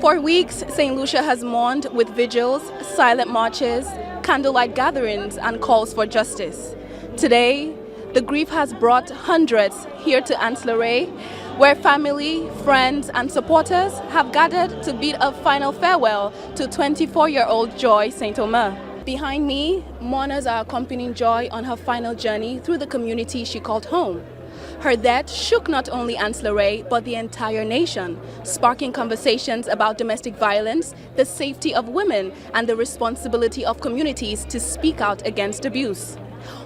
For weeks, St. Lucia has mourned with vigils, silent marches, candlelight gatherings, and calls for justice. Today, the grief has brought hundreds here to Anse La Raye, where family, friends, and supporters have gathered to bid a final farewell to 24-year-old Joy St Omer. Behind me, mourners are accompanying Joy on her final journey through the community she called home. Her death shook not only Anse La Raye, but the entire nation, sparking conversations about domestic violence, the safety of women, and the responsibility of communities to speak out against abuse.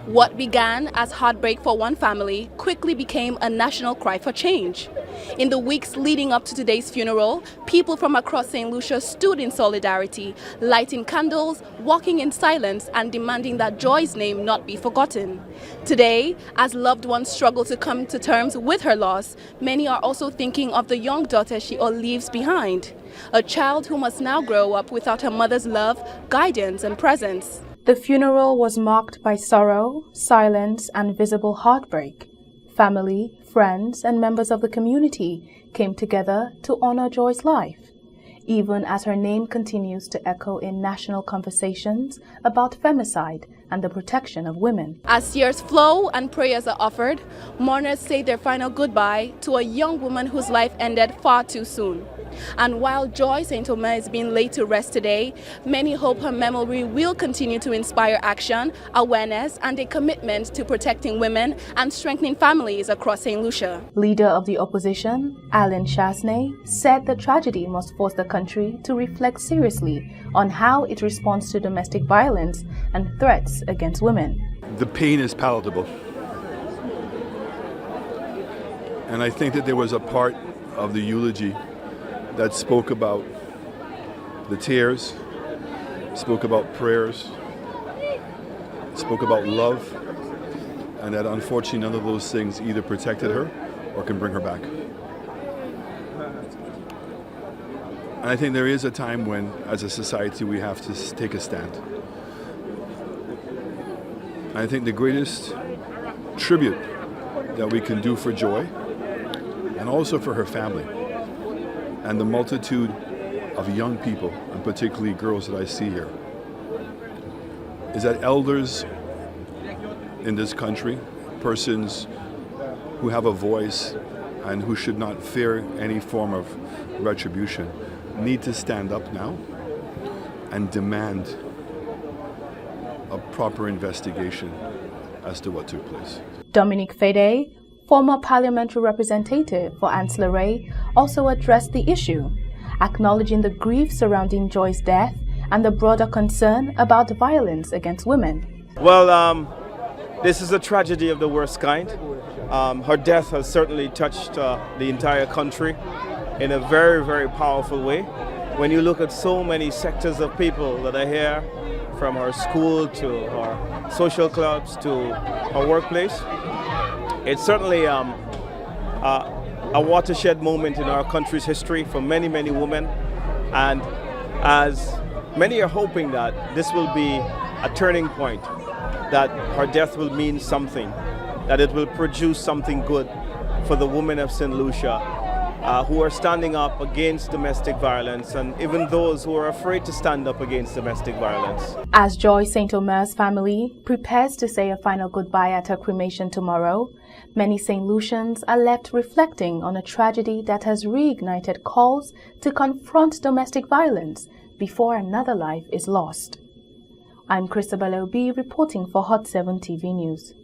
What began as heartbreak for one family quickly became a national cry for change. In the weeks leading up to today's funeral, people from across St. Lucia stood in solidarity, lighting candles, walking in silence, and demanding that Joy's name not be forgotten. Today, as loved ones struggle to come to terms with her loss, many are also thinking of the young daughter she leaves behind, a child who must now grow up without her mother's love, guidance, and presence. The funeral was marked by sorrow, silence, and visible heartbreak. Family, friends, and members of the community came together to honor Joy's life, even as her name continues to echo in national conversations about femicide and the protection of women. As tears flow and prayers are offered, mourners say their final goodbye to a young woman whose life ended far too soon. And while Joy St Omer is being laid to rest today, many hope her memory will continue to inspire action, awareness, and a commitment to protecting women and strengthening families across St. Lucia. Leader of the opposition, Alain Chasney, said the tragedy must force the country to reflect seriously on how it responds to domestic violence and threats against women. The pain is palatable. And I think that there was a part of the eulogy that spoke about the tears, spoke about prayers, spoke about love, and that unfortunately none of those things either protected her or can bring her back. And I think there is a time when, as a society, we have to take a stand. And I think the greatest tribute that we can do for Joy, and also for her family, and the multitude of young people, and particularly girls that I see here, is that elders in this country, persons who have a voice and who should not fear any form of retribution, need to stand up now and demand a proper investigation as to what took place. Dominique Fede, former parliamentary representative for Anse La Raye, also addressed the issue, acknowledging the grief surrounding Joy's death and the broader concern about violence against women. Well, this is a tragedy of the worst kind. Her death has certainly touched the entire country in a very, very powerful way. When you look at so many sectors of people that are here, from her school to her social clubs to her workplace, it's certainly a watershed moment in our country's history for many, many women. And as many are hoping that this will be a turning point, that her death will mean something, that it will produce something good for the women of St. Lucia who are standing up against domestic violence, and even those who are afraid to stand up against domestic violence. As Joy St Omer's family prepares to say a final goodbye at her cremation tomorrow, many St. Lucians are left reflecting on a tragedy that has reignited calls to confront domestic violence before another life is lost. I'm Christabel reporting for Hot 7 TV News.